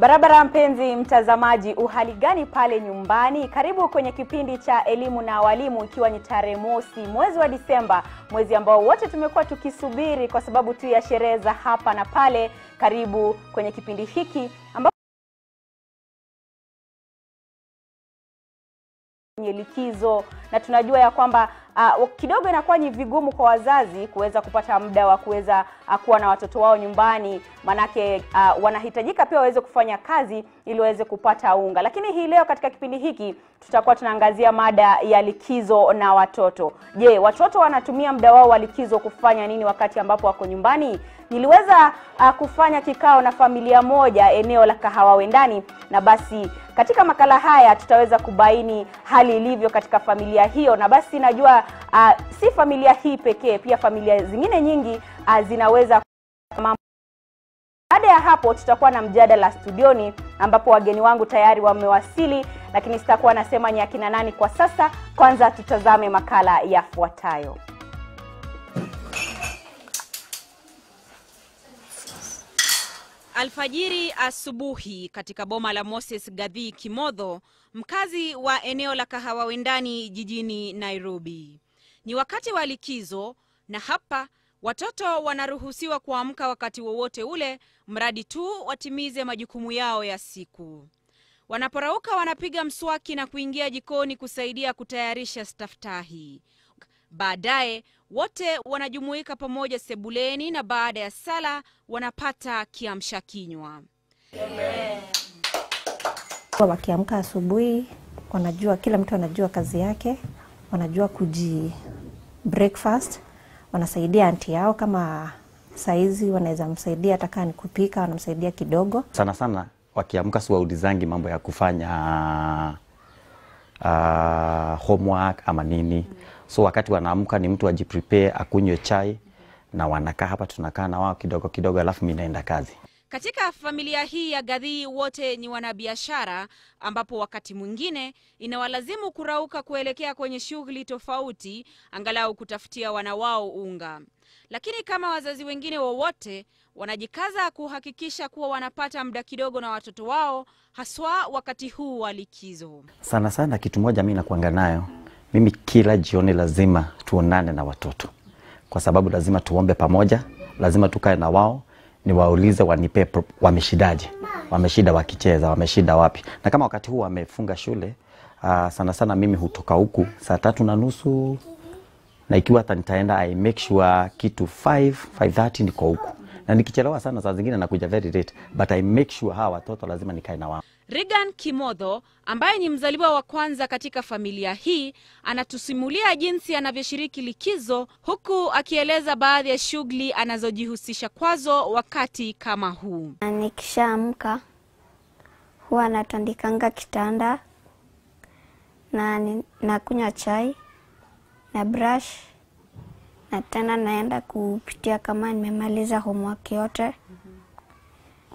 Barabara mpenzi mtazamaji, uhali gani pale nyumbani? Karibu kwenye kipindi cha elimu na walimu, ikiwa ni tarehe mosi mwezi wa Disemba, mwezi ambao wote tumekuwa tukisubiri kwa sababu tu ya sherehe za hapa na pale. Karibu kwenye kipindi hiki ambapo likizo, na tunajua ya kwamba kidogo inakuwa ni vigumu kwa wazazi kuweza kupata muda wa kuweza kuwa na watoto wao nyumbani, manake wanahitajika pia waweze kufanya kazi ili waweze kupata unga. Lakini hii leo katika kipindi hiki tutakuwa tunaangazia mada ya likizo na watoto. Je, watoto wanatumia muda wao wa likizo kufanya nini wakati ambapo wako nyumbani? Niliweza kufanya kikao na familia moja eneo la Kahawawendani, na basi katika makala haya tutaweza kubaini hali ilivyo katika familia hiyo. Na basi najua si familia hii pekee, pia familia zingine nyingi zinaweza. Baada ya hapo tutakuwa na mjadala studioni ambapo wageni wangu tayari wamewasili, lakini sitakuwa nasema ni akina nani kwa sasa. Kwanza tutazame makala yafuatayo. Alfajiri asubuhi katika boma la Moses Gadhi Kimodho, mkazi wa eneo la Kahawawendani jijini Nairobi. Ni wakati wa likizo, na hapa watoto wanaruhusiwa kuamka wakati wowote ule, mradi tu watimize majukumu yao ya siku. Wanaporauka wanapiga mswaki na kuingia jikoni kusaidia kutayarisha staftahi. Baadaye wote wanajumuika pamoja sebuleni, na baada ya sala wanapata kiamsha kinywa. Wakiamka asubuhi, wanajua, kila mtu anajua kazi yake, wanajua breakfast, wanasaidia aunti yao, kama saizi wanaweza msaidia hata kama ni kupika, wanamsaidia kidogo. Sana sana wakiamka siwaulizangi mambo ya kufanya homework ama nini. So wakati wanaamka ni mtu ajiprepare, akunywe chai, na wanakaa hapa, tunakaa na wao kidogo kidogo, alafu mimi naenda kazi. Katika familia hii ya Gadhi wote ni wanabiashara, ambapo wakati mwingine inawalazimu kurauka kuelekea kwenye shughuli tofauti angalau kutafutia wana wao unga. Lakini kama wazazi wengine wowote, wanajikaza kuhakikisha kuwa wanapata muda kidogo na watoto wao, haswa wakati huu wa likizo. Sana sana kitu moja mimi nakuanga nayo, mimi kila jioni lazima tuonane na watoto, kwa sababu lazima tuombe pamoja, lazima tukae na wao, niwaulize wanipe wameshidaje, wameshida wakicheza, wameshida wapi. Na kama wakati huu wamefunga shule, sana sana mimi hutoka huku saa 3:30, na ikiwa hata nitaenda I make sure kitu 5:30 niko huku, na nikichelewa sana saa zingine nakuja very late, but I make sure hawa watoto lazima nikae na wao. Regan Kimodho, ambaye ni mzaliwa wa kwanza katika familia hii, anatusimulia jinsi anavyoshiriki likizo, huku akieleza baadhi ya shughuli anazojihusisha kwazo wakati kama huu. Nikishaamka huwa natandikanga kitanda, na nakunywa chai na brush, na tena naenda kupitia kama nimemaliza homework yote.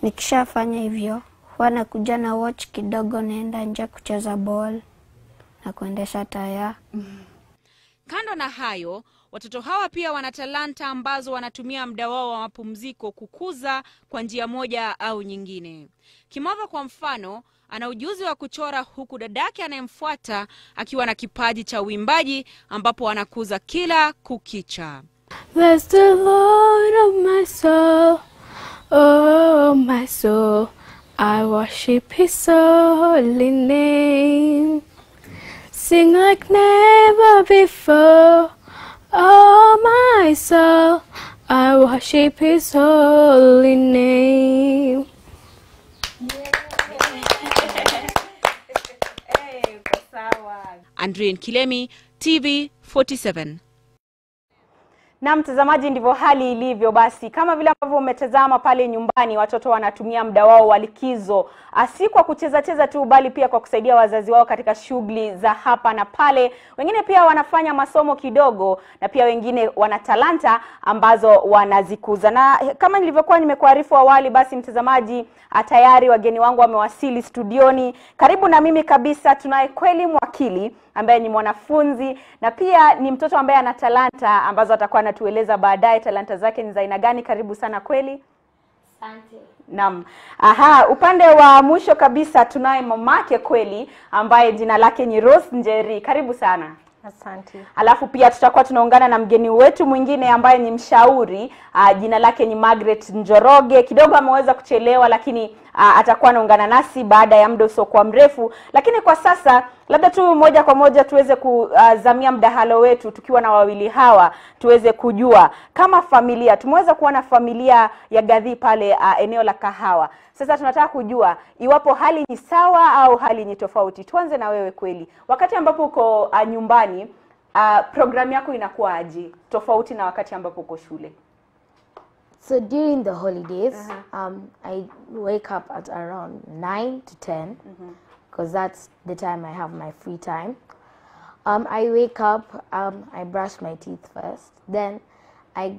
Nikishafanya hivyo huwa nakuja na watch kidogo, naenda nje kucheza ball na kuendesha taya. Kando na hayo, watoto hawa pia wana talanta ambazo wanatumia muda wao wa mapumziko kukuza kwa njia moja au nyingine. Kimodho kwa mfano ana ujuzi wa kuchora, huku dadake anayemfuata akiwa na kipaji cha uimbaji ambapo anakuza kila kukicha. Bless the Lord of my soul, oh my soul, I worship his holy name. Sing like never before, oh my soul, I worship his holy name. Andreen Kilemi, TV 47. Na mtazamaji, ndivyo hali ilivyo. Basi kama vile ambavyo umetazama pale nyumbani, watoto wanatumia muda wao wa likizo si kwa kucheza tu, bali pia kwa kusaidia wazazi wao katika shughuli za hapa na pale. Wengine pia wanafanya masomo kidogo, na pia wengine wana talanta ambazo wanazikuza. Na kama nilivyokuwa nimekuarifu awali, basi mtazamaji, tayari wageni wangu wamewasili studioni. Karibu na mimi kabisa tunaye Kweli Mwakili, ambaye ni mwanafunzi na pia ni mtoto ambaye ana talanta ambazo atakuwa anatueleza baadaye talanta zake ni za aina gani. Karibu sana Kweli. Asante. Naam. Aha, upande wa mwisho kabisa tunaye mamake kweli ambaye jina lake ni Rose Njeri. Karibu sana. Asante. Alafu pia tutakuwa tunaungana na mgeni wetu mwingine ambaye ni mshauri, jina lake ni Margaret Njoroge. Kidogo ameweza kuchelewa, lakini atakuwa anaungana nasi baada ya muda usiokuwa mrefu. Lakini kwa sasa labda tu moja kwa moja tuweze kuzamia mdahalo wetu tukiwa na wawili hawa, tuweze kujua kama familia. Tumeweza kuona familia ya Gathii pale eneo la Kahawa. Sasa tunataka kujua iwapo hali ni sawa au hali ni tofauti. Tuanze na wewe kweli. Wakati ambapo uko nyumbani, programu yako inakuwa aje tofauti na wakati ambapo uko shule? So during the holidays, I wake up at around 9 to 10 because that's the time I have my free time. I wake up, I brush my teeth first, then I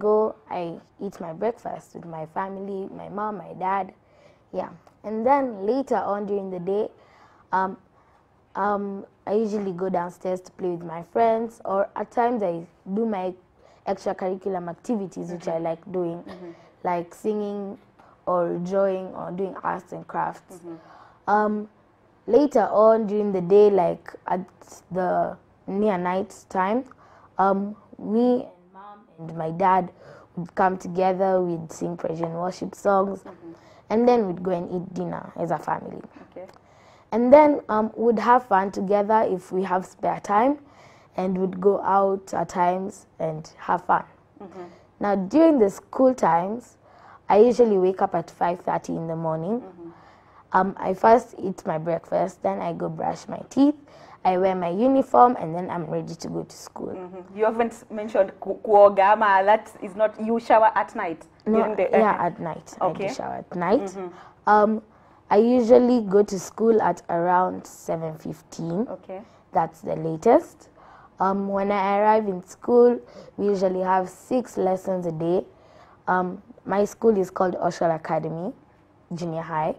eat my breakfast with my family, my mom, my dad, yeah. And then later on during the day, I usually go downstairs to play with my friends, or at times I do my extracurricular activities, which I like doing, like singing or drawing or doing arts and crafts. Later on during the day, like at the near night time, me and mom and my dad would come together, we'd sing praise and worship songs, and then we'd go and eat dinner as a family. Okay. And then we'd have fun together if we have spare time, and we'd go out at times and have fun. Now during the school times, I usually wake up at 5:30 in the morning. I first eat my breakfast, then I go brush my teeth, I wear my uniform, and then I'm ready to go to school. You haven't mentioned kuoga, ama that is not, you shower at night? No, at night. Okay. I do shower at night. I usually go to school at around 7:15. Okay. That's the latest. When I arrive in school, we usually have 6 lessons a day. My school is called Oshal Academy, Junior High.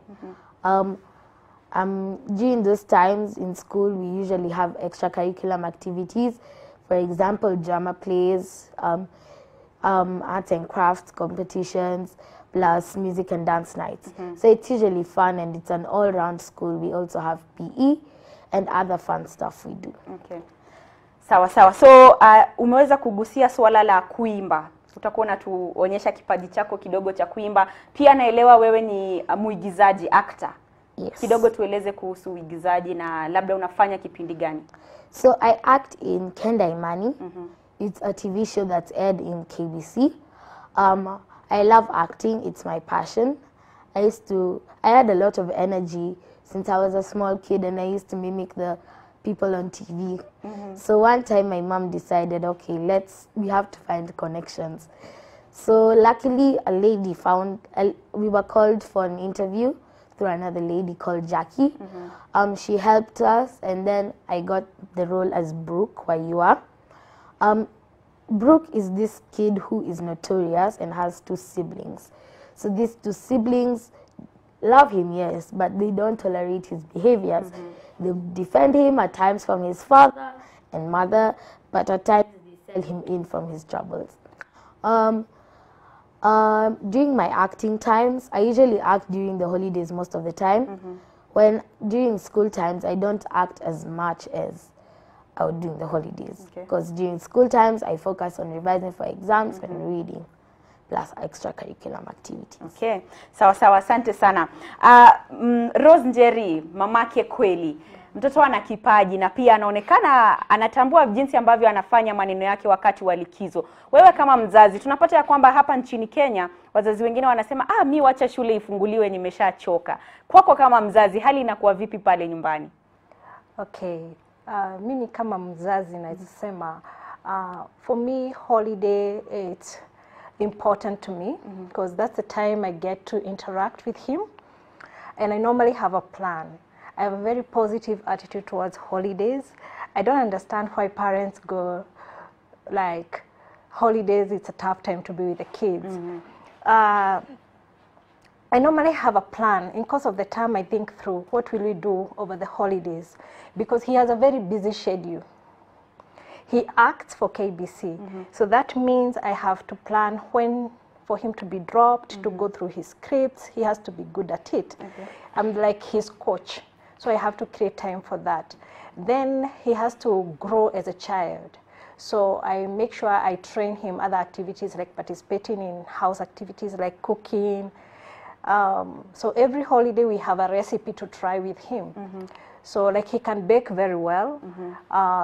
During those times in school, we usually have extracurricular activities. For example, drama plays, arts and crafts competitions, plus music and dance nights. So it's usually fun, and it's an all-round school. We also have PE and other fun stuff we do. Okay. Sawa sawa. So umeweza kugusia swala la kuimba. Utakuwa unatuonyesha kipaji chako kidogo cha kuimba. Pia naelewa wewe ni muigizaji, actor. Yes. Kidogo tueleze kuhusu uigizaji na labda unafanya kipindi gani? So I act in Kenda Imani. It's a TV show that's aired in KBC. I love acting. It's my passion. I had a lot of energy since I was a small kid, and I used to mimic the people on TV. So one time my mom decided, okay, we have to find connections. So luckily a lady we were called for an interview through another lady called Jackie. She helped us, and then I got the role as Brooke Wayua. Brooke is this kid who is notorious and has 2 siblings. So these 2 siblings love him, yes, but they don't tolerate his behaviors. They defend him at times from his father and mother, but at times they sell him in from his troubles. During my acting times, I usually act during the holidays most of the time. During school times, I don't act as much as I would during the holidays. Because during school times, I focus on revising for exams and reading, plus extracurricular activities. Okay. Sawa sawa, asante sana. Rose Njeri, mamake kweli. Mtoto ana kipaji na pia anaonekana anatambua jinsi ambavyo anafanya maneno yake wakati wa likizo. Wewe kama mzazi, tunapata ya kwamba hapa nchini Kenya wazazi wengine wanasema mimi wacha shule ifunguliwe, nimeshachoka. Kwako kama mzazi, hali inakuwa vipi pale nyumbani? Okay. Mimi kama mzazi naweza sema for me holiday it's important to me because that's the time I get to interact with him, and I normally have a plan. I have a very positive attitude towards holidays. I don't understand why parents go like holidays, it's a tough time to be with the kids. I normally have a plan. In course of the time, I think through what will we do over the holidays, because he has a very busy schedule. He acts for KBC, so that means I have to plan when for him to be dropped, to go through his scripts. He has to be good at it. I'm like his coach, so I have to create time for that. Then he has to grow as a child. So I make sure I train him other activities like participating in house activities like cooking. So every holiday we have a recipe to try with him. So like he can bake very well.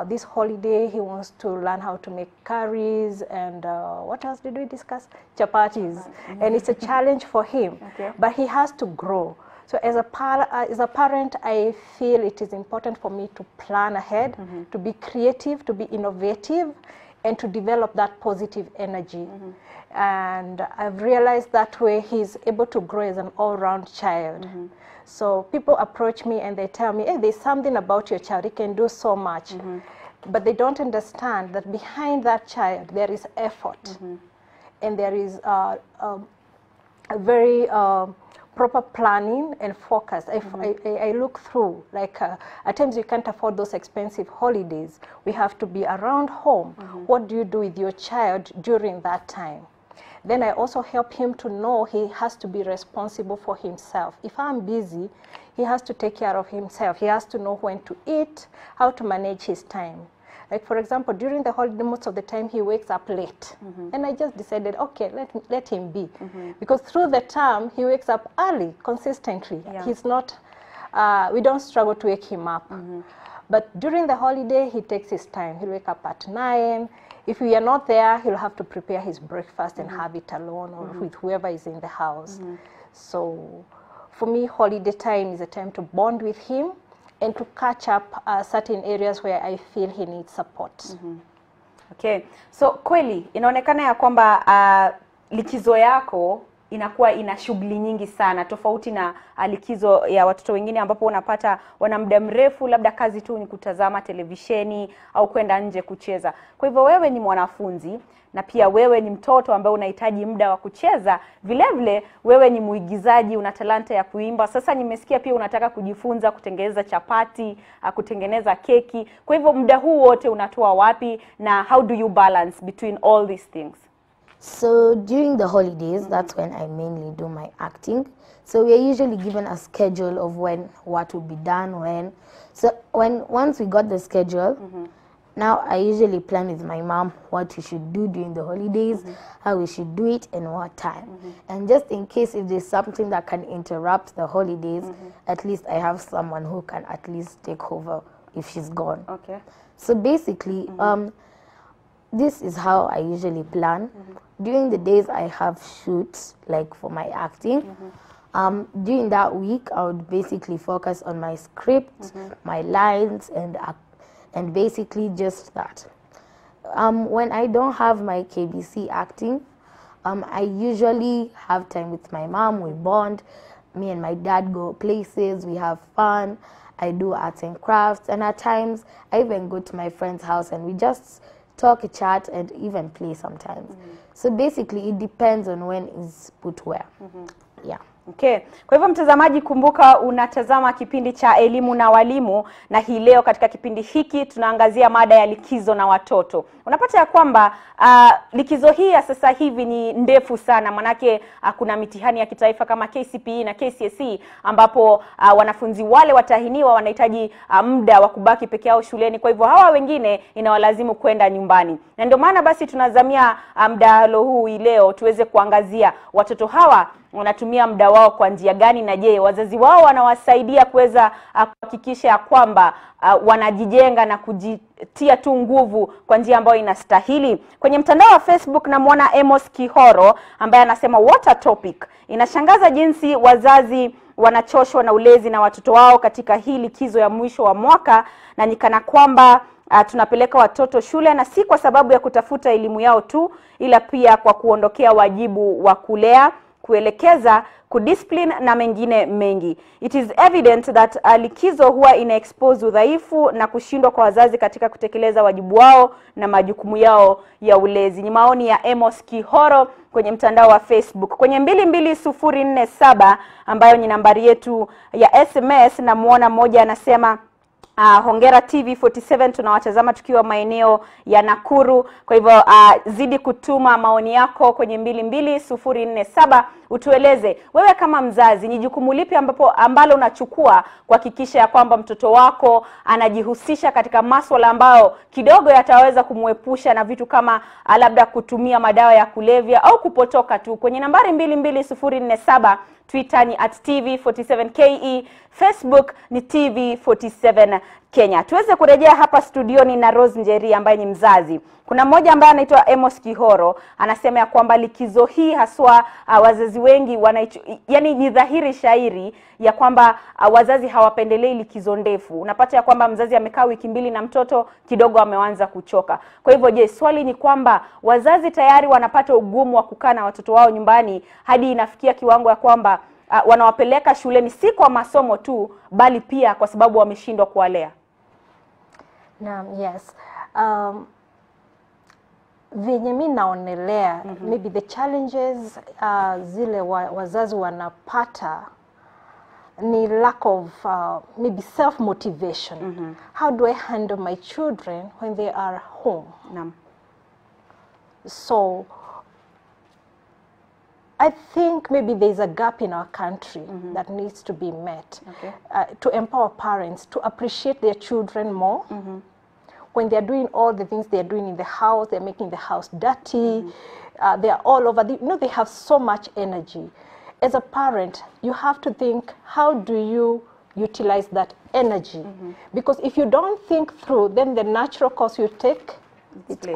This holiday he wants to learn how to make curries and what else did we discuss? Chapatis. And it's a challenge for him, but he has to grow. So as a parent, I feel it is important for me to plan ahead, to be creative, to be innovative, and to develop that positive energy. And I've realized that way he's able to grow as an all-round child. So people approach me and they tell me, hey, there's something about your child, he can do so much. But they don't understand that behind that child there is effort. And there is a very proper planning and focus. I look through, like at times you can't afford those expensive holidays. We have to be around home. What do you do with your child during that time? Then I also help him to know he has to be responsible for himself. If I'm busy, he has to take care of himself. He has to know when to eat, how to manage his time. Like for example, during the holiday, most of the time he wakes up late. And I just decided, okay, let him be. Because through the term, he wakes up early, consistently. He's not, we don't struggle to wake him up. But during the holiday, he takes his time. He'll wake up at 9. If we are not there, he'll have to prepare his breakfast and have it alone or with whoever is in the house. So for me, holiday time is a time to bond with him and to catch up certain areas where I feel he needs support. Okay. So kweli inaonekana ya kwamba likizo yako inakuwa ina shughuli nyingi sana tofauti na likizo ya watoto wengine ambapo unapata wana muda mrefu, labda kazi tu ni kutazama televisheni au kwenda nje kucheza. Kwa hivyo wewe ni mwanafunzi na pia wewe ni mtoto ambaye unahitaji muda wa kucheza. Vile vile wewe ni muigizaji, una talanta ya kuimba. Sasa nimesikia pia unataka kujifunza kutengeneza chapati, kutengeneza keki. Kwa hivyo muda huu wote unatoa wapi na how do you balance between all these things? So during the holidays, that's when I mainly do my acting. So we are usually given a schedule of what will be done when. So once we got the schedule, now I usually plan with my mom what we should do during the holidays, how we should do it, and what time. And just in case if there's something that can interrupt the holidays, at least I have someone who can at least take over if she's gone. Okay. So basically, this is how I usually plan. During the days I have shoots, like for my acting. During that week, I would basically focus on my script, my lines, and basically just that. When I don't have my KBC acting, I usually have time with my mom. We bond. Me and my dad go places. We have fun. I do arts and crafts. And at times, I even go to my friend's house and we just talk, chat, and even play sometimes. So basically, it depends on when is put where. Yeah. Okay. Kwa hivyo mtazamaji, kumbuka unatazama kipindi cha Elimu na Walimu, na hii leo katika kipindi hiki tunaangazia mada ya likizo na watoto. Unapata ya kwamba likizo hii ya sasa hivi ni ndefu sana, manake kuna mitihani ya kitaifa kama KCPE na KCSE ambapo wanafunzi wale watahiniwa wanahitaji muda wa kubaki peke yao shuleni. Kwa hivyo hawa wengine inawalazimu kwenda nyumbani. Na ndio maana basi tunazamia mdahalo huu leo tuweze kuangazia watoto hawa wanatumia muda wao kwa njia gani, na je, wazazi wao wanawasaidia kuweza kuhakikisha ya kwamba wanajijenga na kujitia tu nguvu kwa njia ambayo inastahili. Kwenye mtandao wa Facebook namuona Amos Kihoro ambaye anasema what a topic. Inashangaza jinsi wazazi wanachoshwa na ulezi na watoto wao katika hii likizo ya mwisho wa mwaka, na nikana kwamba tunapeleka watoto shule na si kwa sababu ya kutafuta elimu yao tu, ila pia kwa kuondokea wajibu wa kulea, kuelekeza, kudiscipline na mengine mengi. It is evident that likizo huwa ina-expose udhaifu na kushindwa kwa wazazi katika kutekeleza wajibu wao na majukumu yao ya ulezi. Ni maoni ya Amos Kihoro kwenye mtandao wa Facebook. Kwenye 22047 ambayo ni nambari yetu ya SMS, na muona mmoja anasema Hongera TV47 tunawatazama tukiwa maeneo ya Nakuru. Kwa hivyo zidi kutuma maoni yako kwenye 22047. Utueleze wewe kama mzazi ni jukumu lipi ambalo unachukua kuhakikisha ya kwamba mtoto wako anajihusisha katika masuala ambayo kidogo yataweza kumwepusha na vitu kama labda kutumia madawa ya kulevya au kupotoka tu. Kwenye nambari 22047, Twitter ni @TV47KE, Facebook ni TV47 Kenya. Tuweze kurejea hapa studioni na Rose Njeri ambaye ni mzazi. Kuna mmoja ambaye anaitwa Amos Kihoro, anasema ya kwamba likizo hii haswa wazazi wengi yani ni dhahiri shairi ya kwamba wazazi hawapendelei likizo ndefu. Unapata ya kwamba mzazi amekaa wiki 2 na mtoto kidogo ameanza kuchoka. Kwa hivyo je, swali ni kwamba wazazi tayari wanapata ugumu wa kukaa na watoto wao nyumbani hadi inafikia kiwango ya kwamba wanawapeleka shuleni si kwa masomo tu bali pia kwa sababu wameshindwa kuwalea? Naam, yes. Venye mimi naonelea maybe the challenges zile wazazi wanapata ni lack of maybe self motivation. How do I handle my children when they are home? Naam. So I think maybe there's a gap in our country that needs to be met. Okay. To empower parents to appreciate their children more. When they're doing all the things they're doing in the house, they're making the house dirty, they're all over. They have so much energy. As a parent, you have to think, how do you utilize that energy? Because if you don't think through, then the natural course you take its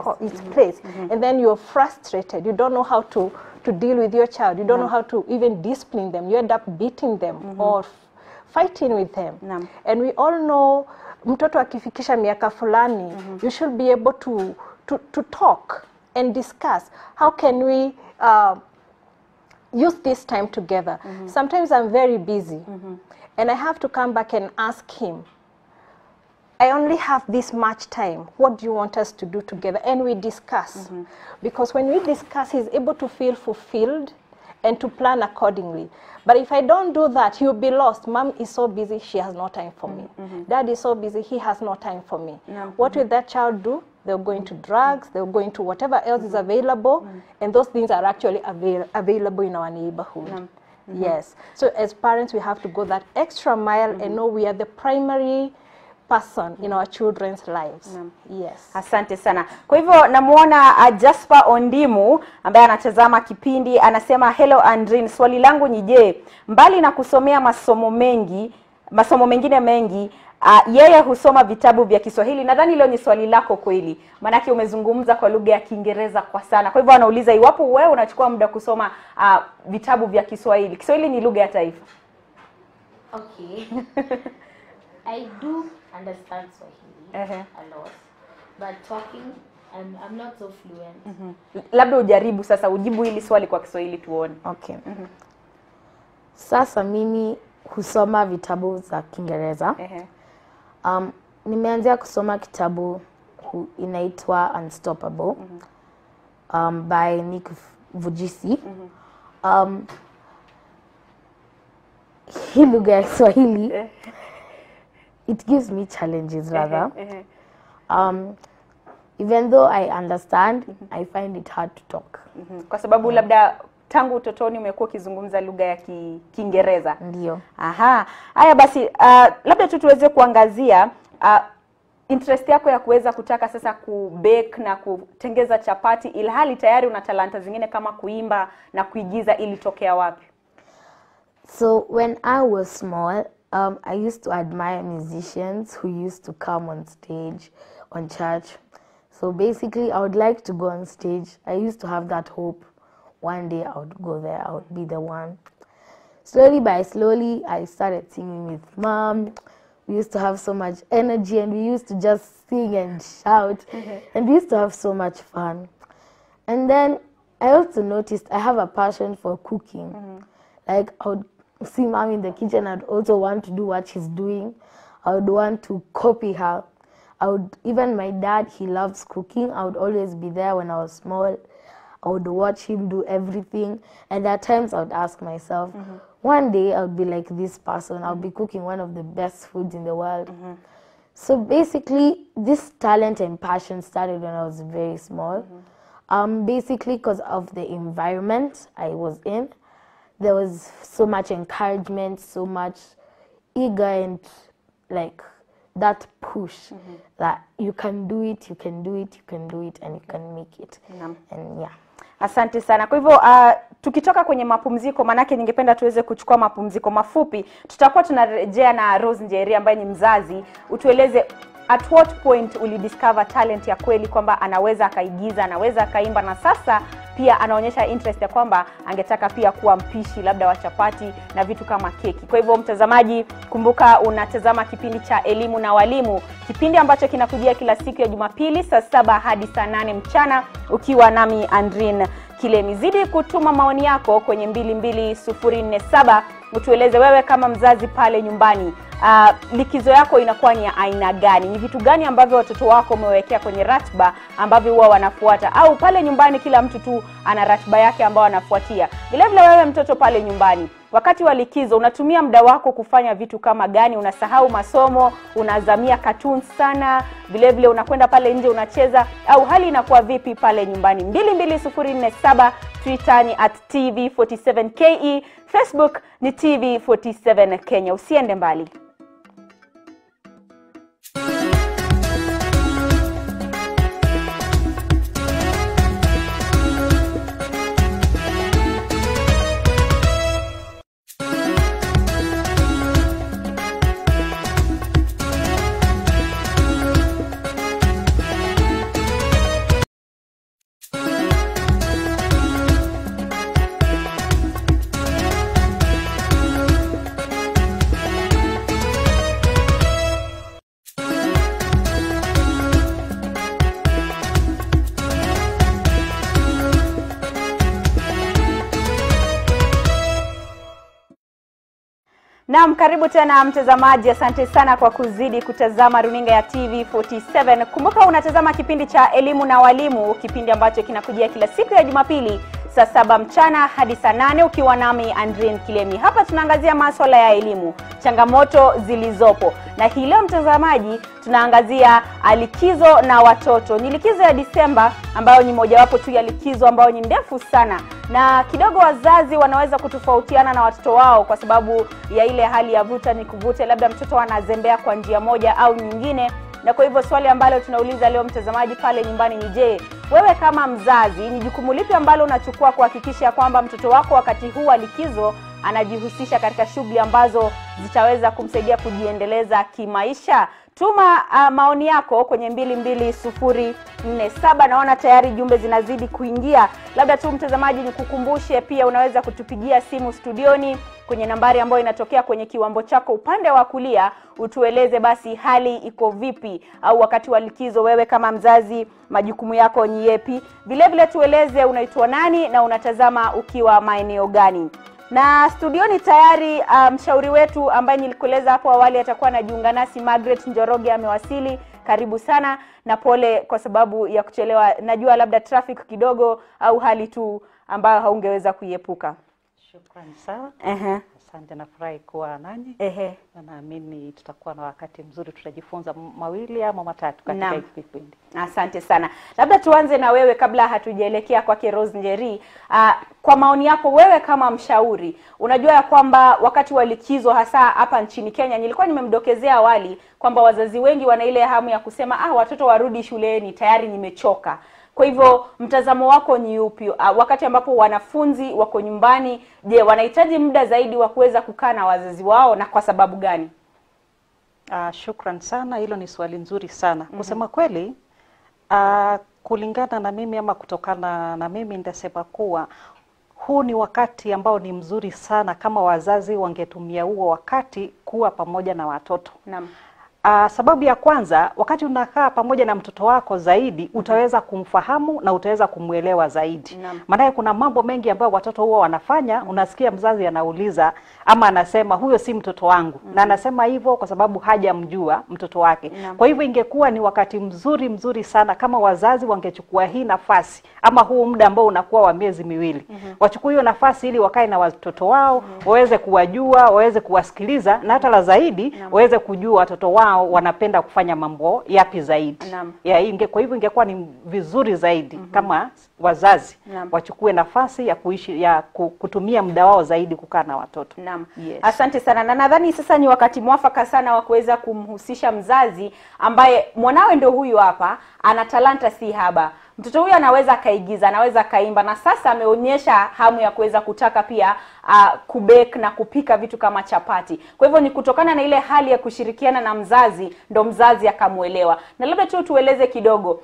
place. And then you're frustrated. You don't know how to deal with your child. You don't know how to even discipline them. You end up beating them or fighting with them. And we all know, mtoto akifikisha miaka fulani, you should be able to talk and discuss. How can we use this time together? Sometimes I'm very busy and I have to come back and ask him, I only have this much time. What do you want us to do together? And we discuss. Because when we discuss, he's able to feel fulfilled and to plan accordingly. But if I don't do that, he'll be lost. Mom is so busy, she has no time for me. Dad is so busy, he has no time for me. What will that child do? They'll go into drugs, they'll go into whatever else is available, and those things are actually available in our neighborhood. Yes. So as parents, we have to go that extra mile and know we are the primary person in our children's lives. Yes. Asante sana. Kwa hivyo namuona Jasper Ondimu ambaye anatazama kipindi, anasema hello Andrin, swali langu ni je, mbali na kusomea masomo mengine mengi, yeye husoma vitabu vya Kiswahili. Nadhani leo ni swali lako kweli, manake umezungumza kwa lugha ya Kiingereza kwa sana. Kwa hivyo anauliza iwapo wewe unachukua muda kusoma vitabu vya Kiswahili. Kiswahili ni lugha ya taifa. Okay. I do understand Swahili a lot, but talking, I'm not so fluent. Labda ujaribu sasa ujibu hili swali kwa Kiswahili tuone. Okay. Sasa mimi husoma vitabu za Kiingereza. Nimeanzia kusoma kitabu inaitwa Unstoppable by Nick Vujisi. Hii lugha ya Swahili it gives me challenges rather. Even though I understand, I find it hard to talk. Kwa sababu labda tangu utotoni umekuwa ukizungumza lugha ya Kiingereza. Ndio. Aha. Haya basi, labda tu tuweze kuangazia interest yako ya kuweza kutaka sasa kubake na kutengeza chapati, ilhali tayari una talanta zingine kama kuimba na kuigiza, ilitokea wapi? So when I was small, I used to admire musicians who used to come on stage on church. So basically, I would like to go on stage. I used to have that hope. One day I would go there, I would be the one. Slowly by slowly, I started singing with Mom. We used to have so much energy and we used to just sing and shout. And we used to have so much fun. And then I also noticed I have a passion for cooking. Like I would see Mom in the kitchen, I'd also want to do what she's doing. I would want to copy her. Even my dad, he loves cooking. I would always be there when I was small. I would watch him do everything. And at times I would ask myself, one day I would be like this person. I'll be cooking one of the best foods in the world. So basically, this talent and passion started when I was very small. Basically because of the environment I was in. There was so much encouragement, so much eager and like that push that you can do it, you can do it, you can do it, and you can make it. And yeah. Asante sana. Kwa hivyo tukitoka kwenye mapumziko, manake ningependa tuweze kuchukua mapumziko mafupi. Tutakuwa tunarejea na Rose Njeri ambaye ni mzazi. Utueleze at what point ulidiscover talent ya kweli kwamba anaweza akaigiza, anaweza akaimba, na sasa pia anaonyesha interest ya kwamba angetaka pia kuwa mpishi labda wa chapati na vitu kama keki. Kwa hivyo mtazamaji, kumbuka unatazama kipindi cha Elimu na Walimu, kipindi ambacho kinakujia kila siku ya Jumapili saa 7 hadi saa 8 mchana, ukiwa nami Andrin Kilemi. Zidi kutuma maoni yako kwenye 22047. Utueleze wewe kama mzazi pale nyumbani, likizo yako inakuwa ni aina gani? Ni vitu gani ambavyo watoto wako umewekea kwenye ratiba ambavyo huwa wanafuata, au pale nyumbani kila mtu tu ana ratiba yake ambayo anafuatia? Vile vile wewe mtoto pale nyumbani, wakati wa likizo unatumia muda wako kufanya vitu kama gani? Unasahau masomo, unazamia cartoons sana, vile vile unakwenda pale nje unacheza, au hali inakuwa vipi pale nyumbani? 22047, Twitter ni @TV47KE, Facebook ni TV47 Kenya. Usiende mbali. Naam, karibu tena mtazamaji. Asante sana kwa kuzidi kutazama runinga ya TV47. Kumbuka unatazama kipindi cha Elimu na Walimu, kipindi ambacho kinakujia kila siku ya Jumapili saa 7 mchana hadi saa 8, ukiwa nami Andrin Kilemi. Hapa tunaangazia masuala ya elimu, changamoto zilizopo. Na hii leo mtazamaji, tunaangazia likizo na watoto. Ni likizo ya Disemba ambayo ni mojawapo tu ya likizo ambayo ni ndefu sana, na kidogo wazazi wanaweza kutofautiana na watoto wao kwa sababu ya ile hali ya vuta ni kuvute, labda mtoto anazembea kwa njia moja au nyingine. Na kwa hivyo swali ambalo tunauliza leo mtazamaji pale nyumbani ni je, wewe kama mzazi ni jukumu lipi ambalo unachukua kuhakikisha kwamba mtoto wako wakati huu wa likizo anajihusisha katika shughuli ambazo zitaweza kumsaidia kujiendeleza kimaisha? Tuma maoni yako kwenye 22047. Naona tayari jumbe zinazidi kuingia. Labda tu mtazamaji nikukumbushe pia unaweza kutupigia simu studioni kwenye nambari ambayo inatokea kwenye kiwambo chako upande wa kulia. Utueleze basi hali iko vipi, au wakati wa likizo wewe kama mzazi majukumu yako ni yapi? Vile vile tueleze unaitwa nani na unatazama ukiwa maeneo gani. Na studioni tayari mshauri wetu ambaye nilikueleza hapo awali atakuwa anajiunga nasi, Margaret Njoroge, amewasili. Karibu sana, na pole kwa sababu ya kuchelewa. Najua labda traffic kidogo au hali tu ambayo haungeweza kuiepuka. Shukrani sana. Asante, nafurahi kuwa nanyi. Na naamini tutakuwa na wakati mzuri, tutajifunza mawili ama matatu katika hiki kipindi. Asante sana. Labda tuanze na wewe kabla hatujaelekea kwake Rose Njeri. Kwa maoni yako wewe kama mshauri, unajua ya kwamba wakati wa likizo hasa hapa nchini Kenya, nilikuwa nimemdokezea awali kwamba wazazi wengi wana ile hamu ya kusema watoto warudi shuleni, tayari nimechoka. Kwa hivyo mtazamo wako ni upi wakati ambapo wanafunzi wako nyumbani? Je, wanahitaji muda zaidi wa kuweza kukaa na wazazi wao, na kwa sababu gani? Shukran sana, hilo ni swali nzuri sana. Kusema kweli, kulingana na mimi ama kutokana na mimi nitasema kuwa huu ni wakati ambao ni mzuri sana kama wazazi wangetumia huo wakati kuwa pamoja na watoto. Naam. Sababu ya kwanza, wakati unakaa pamoja na mtoto wako zaidi, utaweza kumfahamu na utaweza kumuelewa zaidi. Maana kuna mambo mengi ambayo watoto huwa wanafanya, unasikia mzazi anauliza ama anasema huyo si mtoto wangu. Na anasema hivyo kwa sababu hajamjua mtoto wake. Kwa hivyo ingekuwa ni wakati mzuri sana kama wazazi wangechukua hii nafasi ama huu muda ambao unakuwa wa miezi miwili. Wachukue hiyo nafasi ili wakae na watoto wao, waweze kuwajua, waweze kuwasikiliza, na hata la zaidi waweze kujua watoto wao wanapenda kufanya mambo yapi zaidi. Naam. Kwa hivyo ingekuwa ni vizuri zaidi kama wazazi wachukue nafasi ya kutumia muda wao zaidi kukaa na watoto. Naam. Yes. Asante sana. Na nadhani sasa ni wakati mwafaka sana wa kuweza kumhusisha mzazi ambaye mwanawe ndio huyu hapa, ana talanta si haba. Mtoto huyu anaweza kaigiza, anaweza kaimba, na sasa ameonyesha hamu ya kuweza kutaka pia kubake na kupika vitu kama chapati. Kwa hivyo ni kutokana na ile hali ya kushirikiana na mzazi ndo mzazi akamuelewa. Na labda tu tueleze kidogo,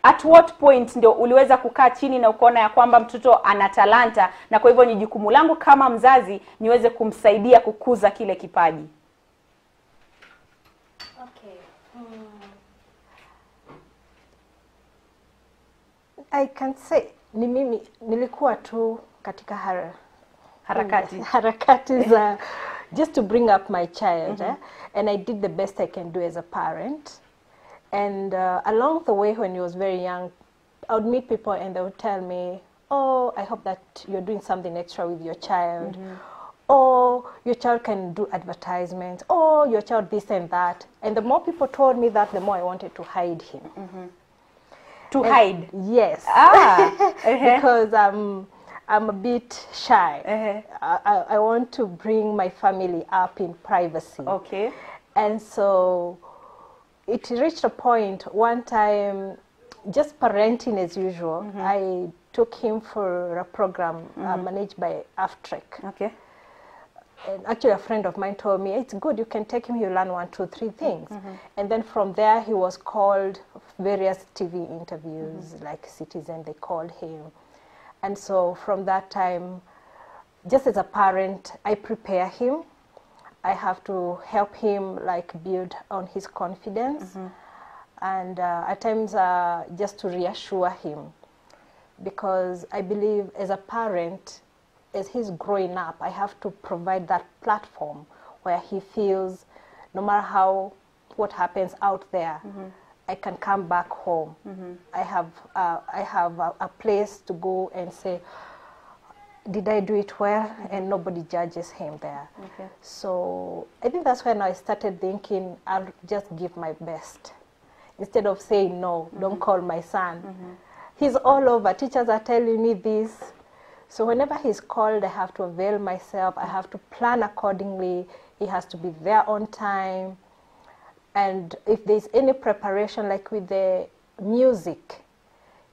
at what point ndio uliweza kukaa chini na ukaona ya kwamba mtoto ana talanta, na kwa hivyo ni jukumu langu kama mzazi niweze kumsaidia kukuza kile kipaji? Okay. I can say ni mimi nilikuwa tu katika harakati za just to bring up my child, and I did the best I can do as a parent. And along the way, when he was very young, I would meet people and they would tell me, oh, I hope that you're doing something extra with your child. Oh, your child can do advertisements. Oh, your child this and that. And the more people told me that, the more I wanted to hide him. To hide? Yes. Because I'm a bit shy. I want to bring my family up in privacy. Okay. And so it reached a point one time, just parenting as usual, I took him for a program managed by AFTREC. Okay. And actually a friend of mine told me, it's good, you can take him, he'll learn 1, 2, 3 things. And then from there he was called various TV interviews, like Citizen, they called him. And so from that time, just as a parent, I prepare him. I have to help him like build on his confidence, and at times just to reassure him, because I believe as a parent, as he's growing up, I have to provide that platform where he feels no matter what happens out there, I can come back home. I have a place to go and say, did I do it well? And nobody judges him there. Okay. So I think that's when I started thinking, I'll just give my best. Instead of saying, no, don't call my son. He's all over. Teachers are telling me this. So whenever he's called, I have to avail myself. I have to plan accordingly. He has to be there on time. And if there's any preparation, like with the music,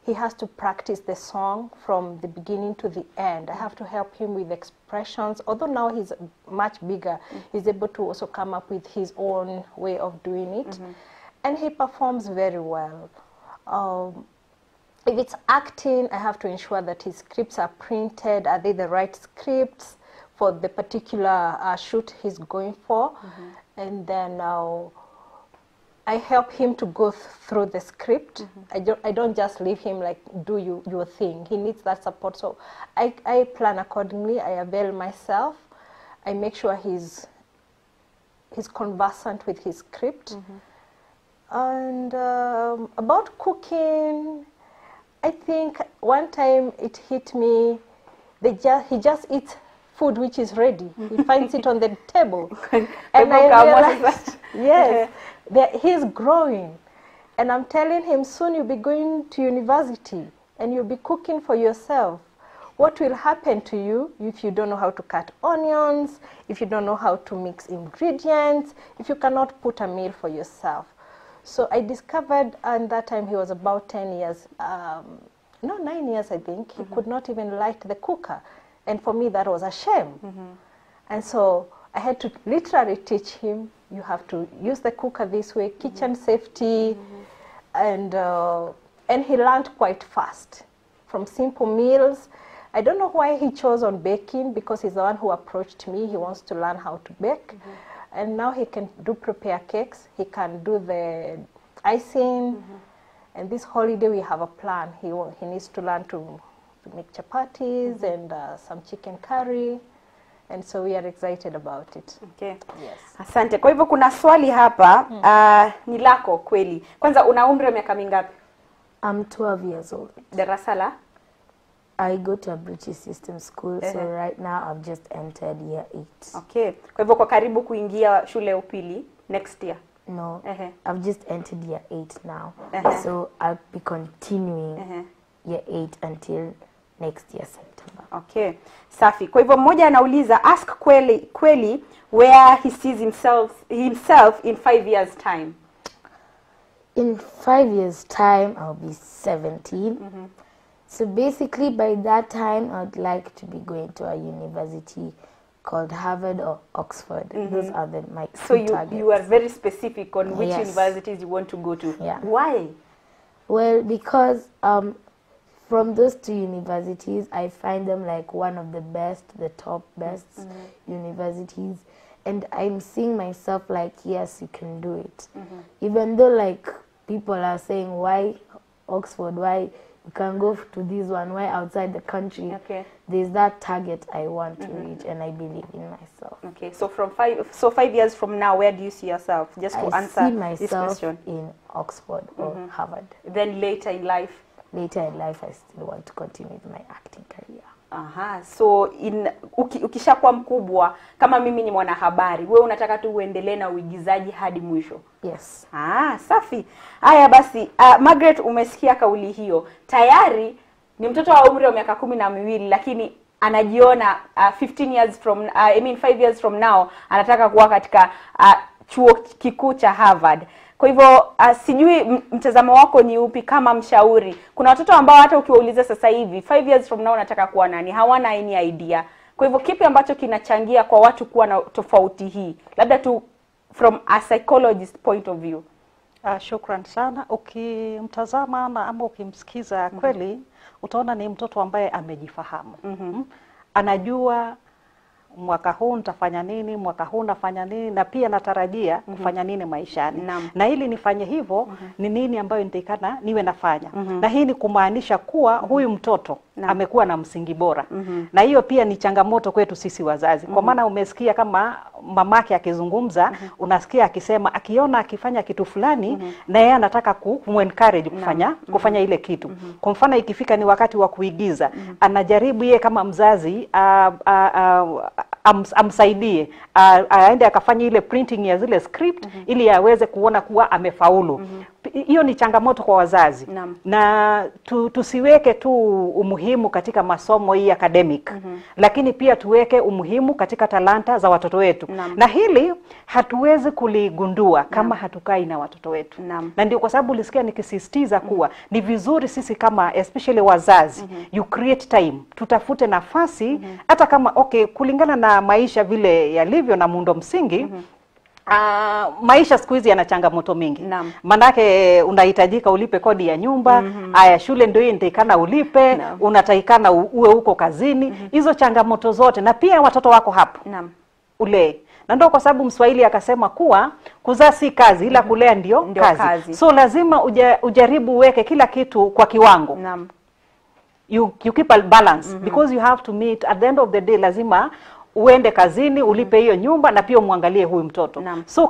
he has to practice the song from the beginning to the end. I have to help him with expressions. Although now he's much bigger, he's able to also come up with his own way of doing it. And he performs very well. If it's acting, I have to ensure that his scripts are printed. Are they the right scripts for the particular shoot he's going for? And then I help him to go through the script. I don't just leave him like, do your thing. He needs that support. So I plan accordingly. I avail myself. I make sure he's conversant with his script. And about cooking, I think one time it hit me, he just eats food which is ready. He finds it on the table. And I realized, yes, he's growing. And I'm telling him, soon you'll be going to university and you'll be cooking for yourself. What will happen to you if you don't know how to cut onions, if you don't know how to mix ingredients, if you cannot put a meal for yourself? So I discovered, and that time he was about 10 years, no, 9 years I think, he could not even light the cooker. And for me that was a shame. And so I had to literally teach him, you have to use the cooker this way, kitchen safety, and he learned quite fast from simple meals. I don't know why he chose on baking, because he's the one who approached me. He wants to learn how to bake. And now he can prepare cakes. He can do the icing. And this holiday we have a plan. He needs to learn to make chapatis and some chicken curry. And so we are excited about it. Okay. Yes. Asante. Kwa hivyo kuna swali hapa, ni lako kweli. Kwanza una umri wa miaka mingapi? I'm 12 years old. Darasa la? I go to a British system school, so right now I've just entered year 8. Okay. Kwa hivyo kwa karibu kuingia shule ya upili next year. No, I've just entered year 8 now. So I'll be continuing year 8 until next year September. Okay, safi. Kwa hivyo mmoja anauliza, ask kweli where he sees himself in 5 years time. In 5 years time, I'll be 17. So basically by that time, I'd like to be going to a university called Harvard or Oxford. Those are my So targets. you are very specific on which universities you want to go to. Yeah. Why? Well, because from those 2 universities, I find them like one of the best, the top best universities. And I'm seeing myself like, yes, you can do it. Even though like people are saying, why Oxford, why you can go to this one, why outside the country? There's that target I want to reach, and I believe in myself. Okay, so from 5 years from now, where do you see yourself? Just to answer I see myself this question. in Oxford or Harvard. Then later in life? Later in life, I still want to continue with my acting career. So ukishakuwa mkubwa, kama mimi ni mwanahabari, wewe unataka tu uendelee na uigizaji hadi mwisho? Yes. Safi. Haya basi, Margaret, umesikia kauli hiyo. Tayari ni mtoto wa umri wa miaka 12, lakini anajiona 5 years from now anataka kuwa katika chuo kikuu cha Harvard. Kwa hivyo sijui mtazamo wako ni upi kama mshauri. Kuna watoto ambao hata ukiwauliza sasa hivi 5 years from now unataka kuwa nani, hawana any idea. Kwa hivyo kipi ambacho kinachangia kwa watu kuwa na tofauti hii? Labda tu from a psychologist point of view. Shukran sana. Ukimtazama ama ukimsikiza kweli, utaona ni mtoto ambaye amejifahamu. Anajua mwaka huu nitafanya nini, mwaka huu nafanya nini, na pia natarajia kufanya nini maishani. Na ili nifanye hivyo, ni nini ambayo nitakana niwe nafanya. Na hii ni kumaanisha kuwa huyu mtoto amekuwa na msingi bora. Na hiyo pia ni changamoto kwetu sisi wazazi. Kwa maana umesikia kama mamake akizungumza, unasikia akisema akiona akifanya kitu fulani na yeye anataka kumencourage kufanya ile kitu. Kwa mfano ikifika ni wakati wa kuigiza, anajaribu yeye kama mzazi amsaidie aende akafanya ile printing ya zile script ili aweze kuona kuwa amefaulu. Hiyo ni changamoto kwa wazazi. Na tusiweke tu umuhimu katika masomo hii academic, lakini pia tuweke umuhimu katika talanta za watoto wetu. Na hili hatuwezi kuligundua kama hatukai na watoto wetu. Na ndio kwa sababu ulisikia nikisisitiza kuwa ni vizuri sisi kama especially wazazi you create time, tutafute nafasi hata kama kulingana na maisha vile yalivyo na muundo msingi. Maisha siku hizi yana changamoto mingi. Manake unahitajika ulipe kodi ya nyumba, shule ndio inatakikana ulipe, unatakikana uwe huko kazini. Hizo changamoto zote, na pia watoto wako hapo. Ule. Na ndio kwa sababu Mswahili akasema kuwa kuzaa si kazi ila kulea ndio kazi. So lazima ujaribu uweke kila kitu kwa kiwango. You keep a balance because you have to meet at the end of the day. Lazima uende kazini, ulipe hiyo nyumba na pia umwangalie huyu mtoto. So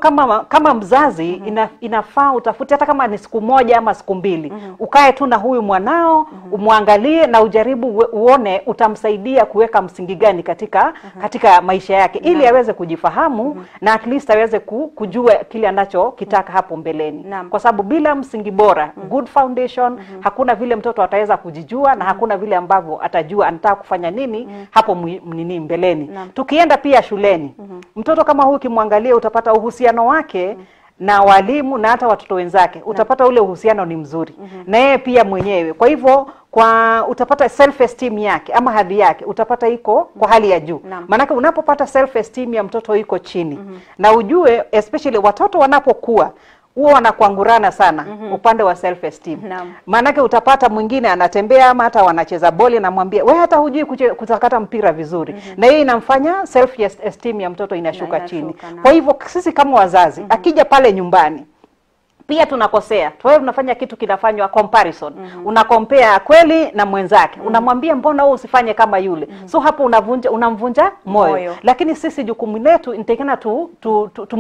kama mzazi inafaa utafute hata kama ni siku moja ama siku mbili. Ukae tu na huyu mwanao, umwangalie na ujaribu uone utamsaidia kuweka msingi gani katika maisha yake ili aweze kujifahamu na at least aweze kujua kile anachokitaka hapo mbeleni. Kwa sababu bila msingi bora, good foundation, hakuna vile mtoto ataweza kujijua na hakuna vile ambavyo atajua anataka kufanya nini hapo mbeleni. Tukienda pia shuleni, mtoto kama huyu kimwangalia utapata uhusiano wake na walimu na hata watoto wenzake. Utapata ule uhusiano ni mzuri. Na yeye pia mwenyewe. Kwa hivyo utapata self esteem yake ama hadhi yake utapata iko kwa hali ya juu. Maana unapopata self esteem ya mtoto iko chini. Na ujue especially watoto wanapokuwa huwa wanakuangurana sana upande wa self esteem. Maana utapata mwingine anatembea ama hata wanacheza boli na mwambie wewe hata hujui kutakata mpira vizuri. Na yeye inamfanya self esteem ya mtoto inashuka chini. Kwa hivyo sisi kama wazazi akija pale nyumbani Pia tunakosea. Wewe unafanya kitu kinafanywa comparison. Unakompea kweli na mwenzake. Unamwambia mbona wewe usifanye kama yule. So hapo unamvunja moyo. Lakini sisi jukumu letu inatakana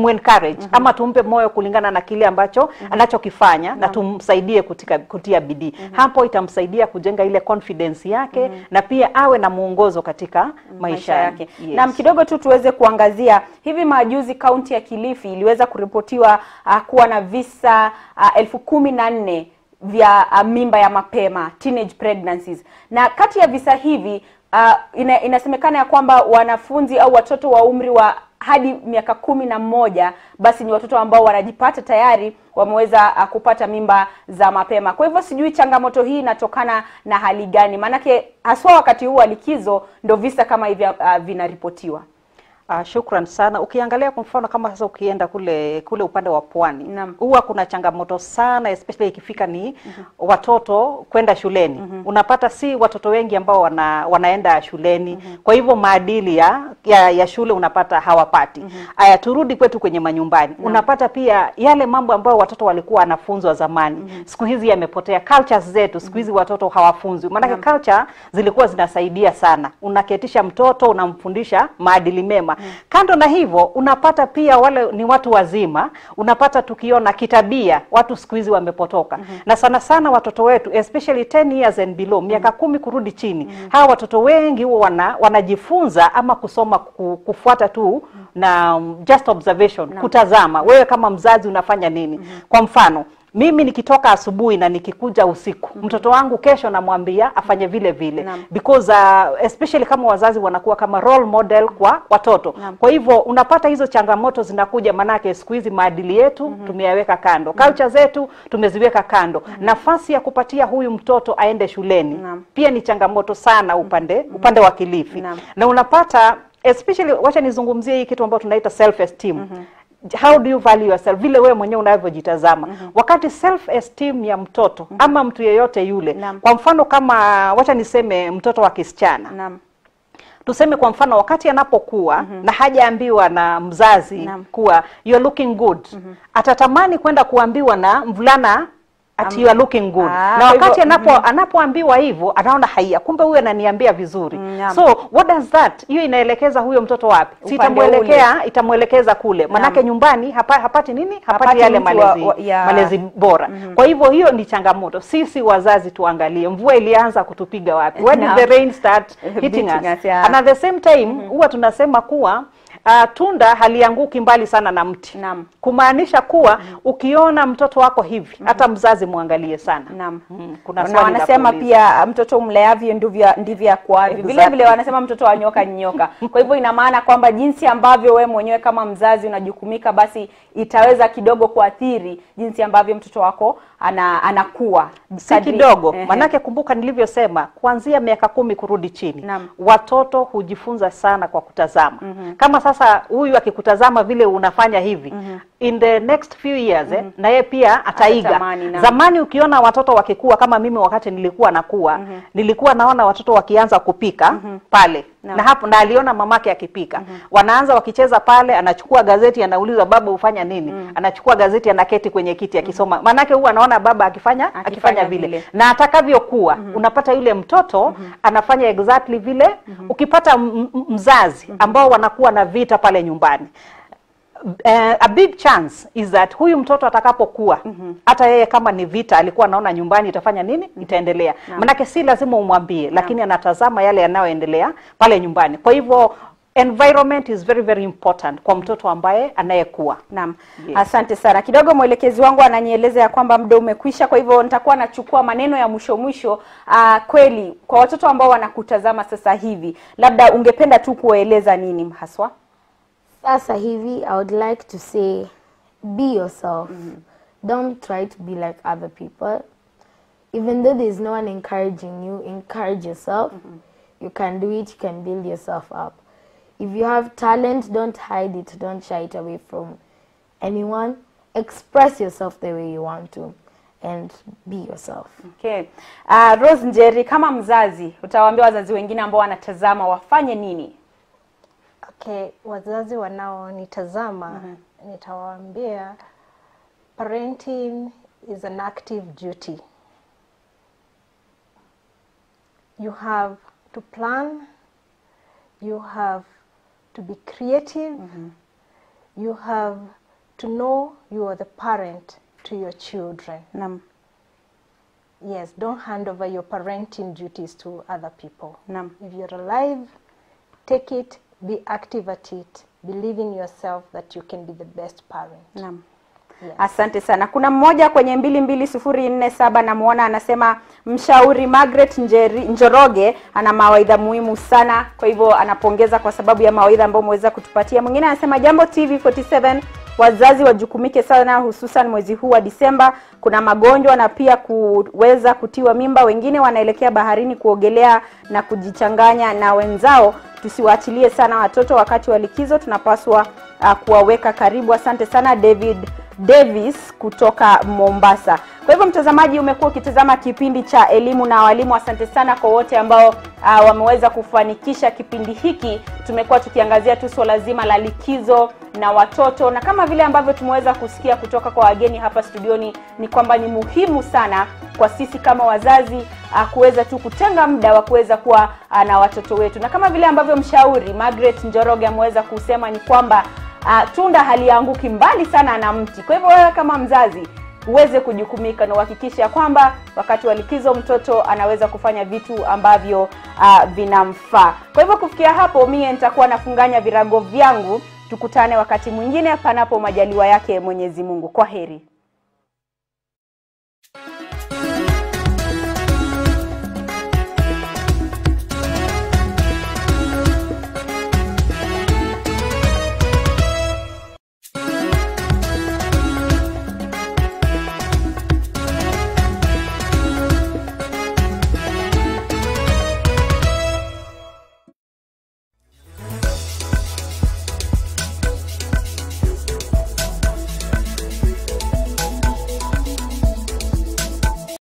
encourage ama tumpe moyo kulingana na kile ambacho anachokifanya na tumsaidie kutia bidii. Hapo itamsaidia kujenga ile confidence yake na pia awe na muongozo katika maisha yake. Na kidogo tu tuweze kuangazia hivi majuzi kaunti ya Kilifi iliweza kuripotiwa kuwa na visa 14,000 vya mimba ya mapema, teenage pregnancies. Na kati ya visa hivi inasemekana ya kwamba wanafunzi au watoto wa umri wa hadi miaka 11 basi ni watoto ambao wanajipata tayari wameweza kupata mimba za mapema. Kwa hivyo sijui changamoto hii inatokana na hali gani? Maanake haswa wakati huu wa likizo ndo visa kama hivi vinaripotiwa. Shukran sana. Ukiangalia kwa mfano kama sasa ukienda kule upande wa pwani, huwa kuna changamoto sana especially ikifika ni watoto kwenda shuleni. Unapata si watoto wengi ambao wanaenda shuleni. Kwa hivyo maadili ya shule unapata hawapati. Aya, turudi kwetu kwenye manyumbani. Unapata pia yale mambo ambayo watoto walikuwa wanafunzwa zamani. Siku hizi yamepotea. Cultures zetu siku hizi watoto hawafunzwi. Maana culture zilikuwa zinasaidia sana. Unaketisha mtoto, unamfundisha maadili mema. Kando na hivyo unapata pia wale ni watu wazima, unapata tukiona kitabia watu siku hizi wamepotoka. Na sana sana watoto wetu especially 10 years and below, miaka 10 kurudi chini. Hawa watoto wengi huwa wanajifunza ama kusoma kufuata tu na just observation, kutazama wewe kama mzazi unafanya nini. Kwa mfano mimi nikitoka asubuhi na nikikuja usiku, mtoto wangu kesho namwambia afanye vile vile. Because especially kama wazazi wanakuwa kama role model kwa watoto. Kwa hivyo unapata hizo changamoto zinakuja manake siku hizi maadili yetu tumeyaweka kando. Culture zetu tumeziweka kando. Nafasi ya kupatia huyu mtoto aende shuleni pia ni changamoto sana upande wa Kilifi. Na unapata especially wacha nizungumzie hii kitu ambacho tunaita self esteem. How do you value yourself? Vile wewe mwenyewe unavyojitazama. Wakati self esteem ya mtoto ama mtu yeyote yule. Kwa mfano kama wacha niseme mtoto wa kisichana. Tuseme kwa mfano wakati anapokuwa na hajaambiwa na mzazi kuwa you're looking good. Atatamani kwenda kuambiwa na mvulana ati you are looking good. Na wakati anapoambiwa hivyo anaona haya kumbe huyu ananiambia vizuri. So what does that? Hiyo inaelekeza huyo mtoto wapi? Si itamuelekeza kule. Manake nyumbani hapati nini? Hapati yale malezi bora. Kwa hivyo hiyo ni changamoto. Sisi wazazi tuangalie mvua ilianza kutupiga wapi? When did the rain start hitting us? And at the same time huwa tunasema kuwa tunda halianguki mbali sana na mti. Kumaanisha kuwa ukiona mtoto wako hivi hata mzazi muangalie sana. Kuna swali wanasema pia mtoto umleavyo ndivyo akuavyo. Vile vile wanasema mtoto wa nyoka ni nyoka. Kwa hivyo ina maana kwamba jinsi ambavyo wewe mwenyewe kama mzazi unajukumika basi itaweza kidogo kuathiri jinsi ambavyo mtoto wako anakuwa. Si kidogo. Manake kumbuka nilivyosema kuanzia miaka 10 kurudi chini. Watoto hujifunza sana kwa kutazama. Kama sasa huyu akikutazama vile unafanya hivi in the next few years na yeye pia ataiga. Zamani ukiona watoto wakikua kama mimi wakati nilikuwa nakuwa nilikuwa naona watoto wakianza kupika pale na hapo na aliona mamake akipika. Wanaanza wakicheza pale, anachukua gazeti anauliza baba ufanya nini? Anachukua gazeti anaketi kwenye kiti akisoma. Manake huwa anaona baba akifanya vile. Na atakavyokuwa unapata yule mtoto anafanya exactly vile. Ukipata mzazi ambao wanakuwa na vita pale nyumbani, a big chance is that huyu mtoto atakapokuwa hata yeye kama ni vita alikuwa anaona nyumbani itafanya nini? Itaendelea. Manake si lazima umwambie lakini anatazama yale yanayoendelea pale nyumbani. Kwa hivyo environment is very very important kwa mtoto ambaye anayekuwa. Yes. Asante sana. Kidogo mwelekezi wangu ananieleza ya kwamba muda umekwisha, kwa hivyo nitakuwa nachukua maneno ya mwisho. Kweli kwa watoto ambao wanakutazama sasa hivi, labda ungependa tu kueleza nini haswa? Sasa hivi I would like to say be yourself. Don't try to be like other people. Even though there's no one encouraging you, encourage yourself. You can do it, you can build yourself up. If you have talent, don't hide it, don't shy it away from anyone. Express yourself the way you want to and be yourself. Okay. Rose Njeri, kama mzazi, utawaambia wazazi wengine ambao wanatazama wafanye nini? Okay, wazazi wanaonitazama nitawaambia parenting is an active duty. You have to plan, you have to be creative, you have to know you are the parent to your children. Naam. Yes, don't hand over your parenting duties to other people. Naam. If you're alive, take it, be active at it, believe in yourself that you can be the best parent. Naam. Yes. Asante sana. Kuna mmoja kwenye 22047 namuona anasema mshauri Margaret Njoroge ana mawaidha muhimu sana. Kwa hivyo anapongeza kwa sababu ya mawaidha ambayo mweza kutupatia. Mwingine anasema Jambo TV 47, wazazi wajukumike sana hususan mwezi huu wa Disemba. Kuna magonjwa na pia kuweza kutiwa mimba. Wengine wanaelekea baharini kuogelea na kujichanganya na wenzao. Tusiwaachilie sana watoto wakati wa likizo, tunapaswa kuwaweka karibu. Asante sana David Davis kutoka Mombasa. Kwa hivyo mtazamaji, umekuwa ukitazama kipindi cha Elimu na Walimu. Asante sana kwa wote ambao wameweza kufanikisha kipindi hiki. Tumekuwa tukiangazia tu swala zima la likizo na watoto, na kama vile ambavyo tumeweza kusikia kutoka kwa wageni hapa studioni, ni kwamba ni muhimu sana kwa sisi kama wazazi kuweza tu kutenga muda wa kuweza kuwa na watoto wetu. Na kama vile ambavyo mshauri Margaret Njoroge ameweza kusema ni kwamba tunda halianguki mbali sana na mti. Kwa hivyo wewe kama mzazi uweze kujukumika na uhakikishe kwamba wakati wa likizo mtoto anaweza kufanya vitu ambavyo vinamfaa. Kwa hivyo kufikia hapo mimi nitakuwa nafunganya virago vyangu. Tukutane wakati mwingine panapo majaliwa yake Mwenyezi Mungu. Kwaheri.